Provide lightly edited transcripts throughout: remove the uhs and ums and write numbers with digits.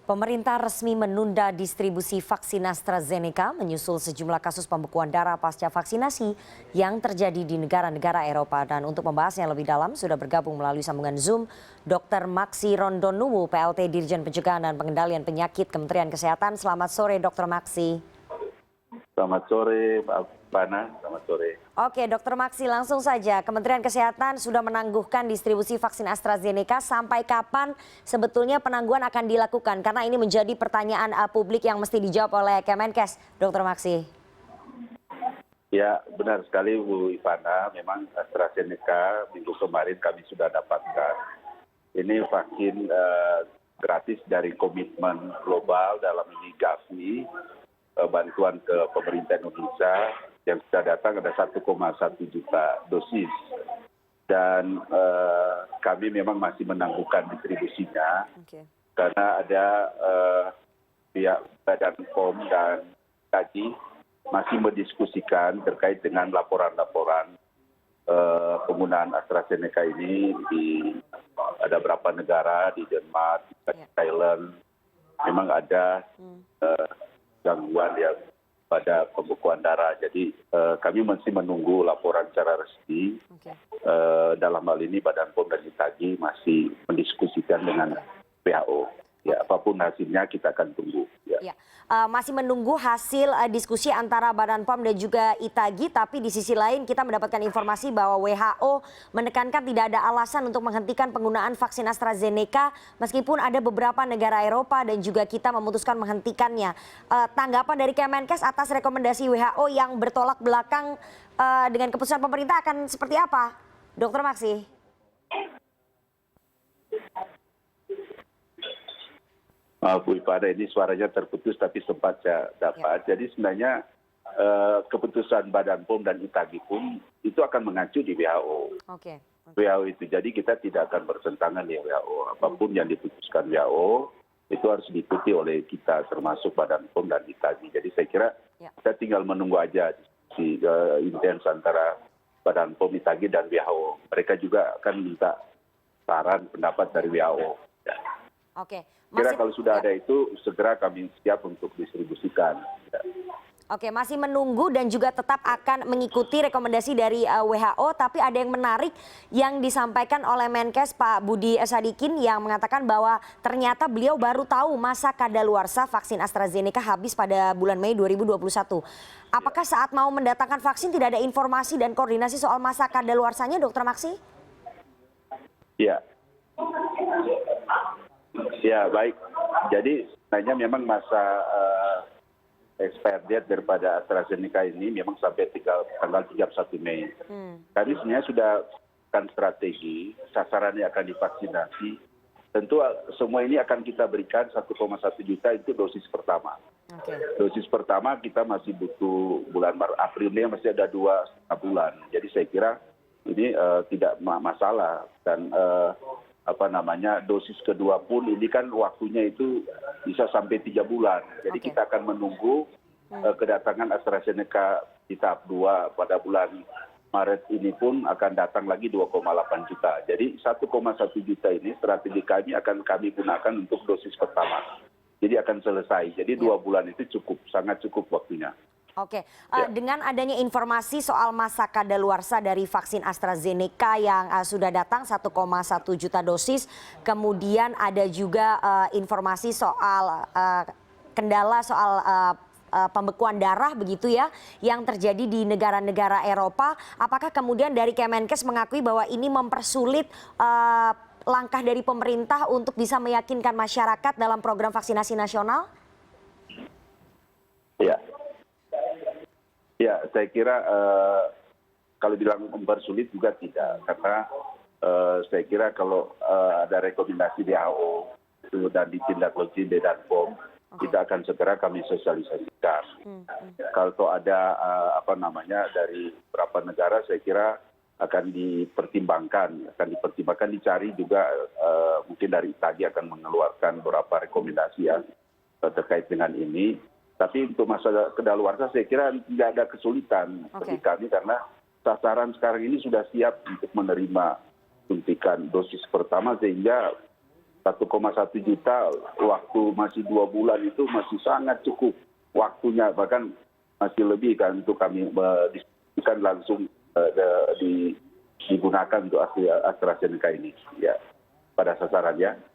Pemerintah resmi menunda distribusi vaksin AstraZeneca menyusul sejumlah kasus pembekuan darah pasca vaksinasi yang terjadi di negara-negara Eropa. Dan untuk membahasnya lebih dalam sudah bergabung melalui sambungan Zoom Dr. Maksi Rondonuwu, PLT Dirjen Pencegahan dan Pengendalian Penyakit Kementerian Kesehatan. Selamat sore Dr. Maksi. Selamat sore, Pak Bana. Selamat sore. Oke, Dr. Maksi, langsung saja. Kementerian Kesehatan sudah menangguhkan distribusi vaksin AstraZeneca. Sampai kapan sebetulnya penangguhan akan dilakukan? Karena ini menjadi pertanyaan publik yang mesti dijawab oleh Kemenkes, Dr. Maksi. Ya, benar sekali Bu Ivana. Memang AstraZeneca minggu kemarin kami sudah dapatkan. Ini vaksin gratis dari komitmen global dalam ini GAVI, bantuan ke pemerintah Indonesia. Yang sudah datang ada 1,1 juta dosis. Dan kami memang masih menangguhkan distribusinya. Karena ada pihak Badan POM dan KAJI masih mendiskusikan terkait dengan laporan-laporan penggunaan AstraZeneca ini di ada beberapa negara, di Denmark, di Thailand. Memang ada gangguan yang pada pembekuan darah. Jadi kami masih menunggu laporan secara resmi. Dalam hal ini Badan POM dan ITAGI masih mendiskusikan dengan WHO. Ya, apapun hasilnya kita akan tunggu. Ya. Masih menunggu hasil diskusi antara Badan POM dan juga ITAGI, tapi di sisi lain kita mendapatkan informasi bahwa WHO menekankan tidak ada alasan untuk menghentikan penggunaan vaksin AstraZeneca meskipun ada beberapa negara Eropa dan juga kita memutuskan menghentikannya. Tanggapan dari Kemenkes atas rekomendasi WHO yang bertolak belakang dengan keputusan pemerintah akan seperti apa, Dr. Maksi? Bu Ivana, ini suaranya terputus tapi sempat saya dapat. Jadi sebenarnya keputusan Badan POM dan ITAGI pun itu akan mengacu di WHO. WHO itu, jadi kita tidak akan bertentangan di WHO. Apapun yang diputuskan WHO itu harus diikuti oleh kita, termasuk Badan POM dan ITAGI. Jadi saya kira kita tinggal menunggu aja diskusi intens antara Badan POM, ITAGI dan WHO. Mereka juga akan minta saran pendapat dari WHO. Kira kalau sudah ada itu segera kami siap untuk distribusikan. Masih menunggu dan juga tetap akan mengikuti rekomendasi dari WHO, tapi ada yang menarik yang disampaikan oleh Menkes Pak Budi Sadikin yang mengatakan bahwa ternyata beliau baru tahu masa kadaluarsa vaksin AstraZeneca habis pada bulan Mei 2021. Apakah saat mau mendatangkan vaksin tidak ada informasi dan koordinasi soal masa kadaluarsanya, Dr. Maksi? Ya, baik. Jadi sebenarnya memang masa expired date daripada AstraZeneca ini memang sampai tanggal 31 Mei. Kami sebenarnya sudah kan strategi, sasaran yang akan divaksinasi. Tentu semua ini akan kita berikan 1,1 juta itu dosis pertama. Dosis pertama kita masih butuh bulan April, Mei masih ada 2,5 bulan. Jadi saya kira ini tidak masalah. Dan dosis kedua pun ini kan waktunya itu bisa sampai 3 bulan. Jadi kita akan menunggu kedatangan AstraZeneca di tahap 2 pada bulan Maret ini pun akan datang lagi 2,8 juta. Jadi 1,1 juta ini strategi kami akan kami gunakan untuk dosis pertama. Jadi akan selesai. Jadi 2 bulan itu cukup, sangat cukup waktunya. Dengan adanya informasi soal masa kadaluarsa dari vaksin AstraZeneca yang sudah datang 1,1 juta dosis, kemudian ada juga informasi soal kendala soal pembekuan darah begitu ya yang terjadi di negara-negara Eropa. Apakah kemudian dari Kemenkes mengakui bahwa ini mempersulit langkah dari pemerintah untuk bisa meyakinkan masyarakat dalam program vaksinasi nasional? Ya, saya kira kalau bilang mempersulit juga tidak, karena saya kira kalau ada rekomendasi WHO dan ditindaklanjuti Badan POM, kita akan segera kami sosialisasikan. Kalau ada dari beberapa negara, saya kira akan dipertimbangkan, dicari juga mungkin dari ITAGI akan mengeluarkan beberapa rekomendasi ya terkait dengan ini. Tapi untuk masa kedaluarsa saya kira tidak ada kesulitan bagi kami karena sasaran sekarang ini sudah siap untuk menerima suntikan dosis pertama sehingga 1,1 juta waktu masih 2 bulan itu masih sangat cukup waktunya, bahkan masih lebih kan untuk kami diskusikan langsung digunakan untuk AstraZeneca ini ya pada sasarannya.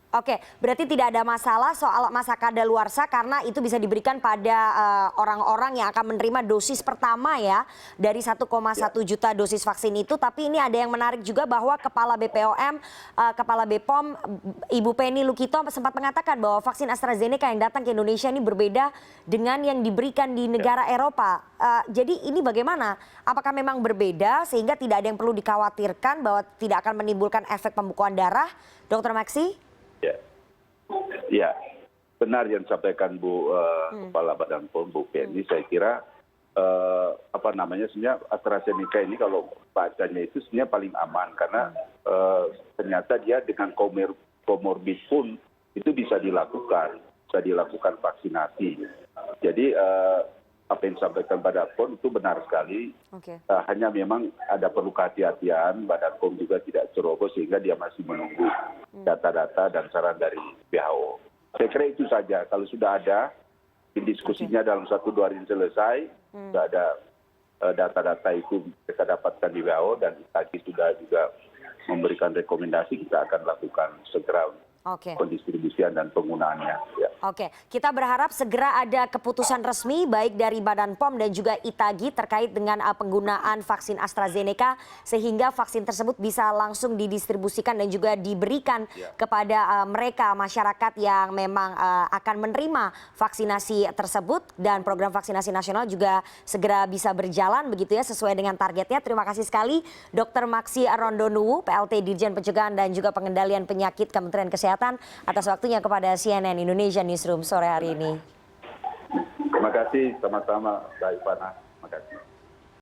Oke, berarti tidak ada masalah soal masa kadaluarsa karena itu bisa diberikan pada orang-orang yang akan menerima dosis pertama ya dari 1,1 juta dosis vaksin itu. Tapi ini ada yang menarik juga bahwa Kepala BPOM, Kepala BPOM, Ibu Penny Lukito sempat mengatakan bahwa vaksin AstraZeneca yang datang ke Indonesia ini berbeda dengan yang diberikan di negara Eropa. Jadi ini bagaimana? Apakah memang berbeda sehingga tidak ada yang perlu dikhawatirkan bahwa tidak akan menimbulkan efek pembekuan darah, Dr. Maksi? Ya, benar yang disampaikan Bu Kepala Badan POM, Bu Penny. Saya kira sebenarnya AstraZeneca ini kalau bacanya itu sebenarnya paling aman karena ternyata dia dengan komorbid pun itu bisa dilakukan vaksinasi. Jadi apa yang disampaikan Badan POM itu benar sekali. Hanya memang ada perlu kehati-hatian, Badan POM juga tidak ceroboh sehingga dia masih menunggu data-data dan saran dari WHO. Saya kira itu saja. Kalau sudah ada diskusinya dalam 1-2 hari selesai, sudah ada data-data itu kita dapatkan di WHO dan ITAGI sudah juga memberikan rekomendasi, kita akan lakukan segera pendistribusian dan penggunaannya. Ya. Oke, kita berharap segera ada keputusan resmi baik dari Badan POM dan juga ITAGI terkait dengan penggunaan vaksin AstraZeneca sehingga vaksin tersebut bisa langsung didistribusikan dan juga diberikan kepada mereka masyarakat yang memang akan menerima vaksinasi tersebut dan program vaksinasi nasional juga segera bisa berjalan begitu ya sesuai dengan targetnya. Terima kasih sekali Dr. Maksi Rondonuwu, PLT Dirjen Pencegahan dan juga Pengendalian Penyakit Kementerian Kesehatan atas waktunya kepada CNN Indonesia Newsroom sore hari ini. Terima kasih, sama-sama Mbak Ivana. Terima kasih.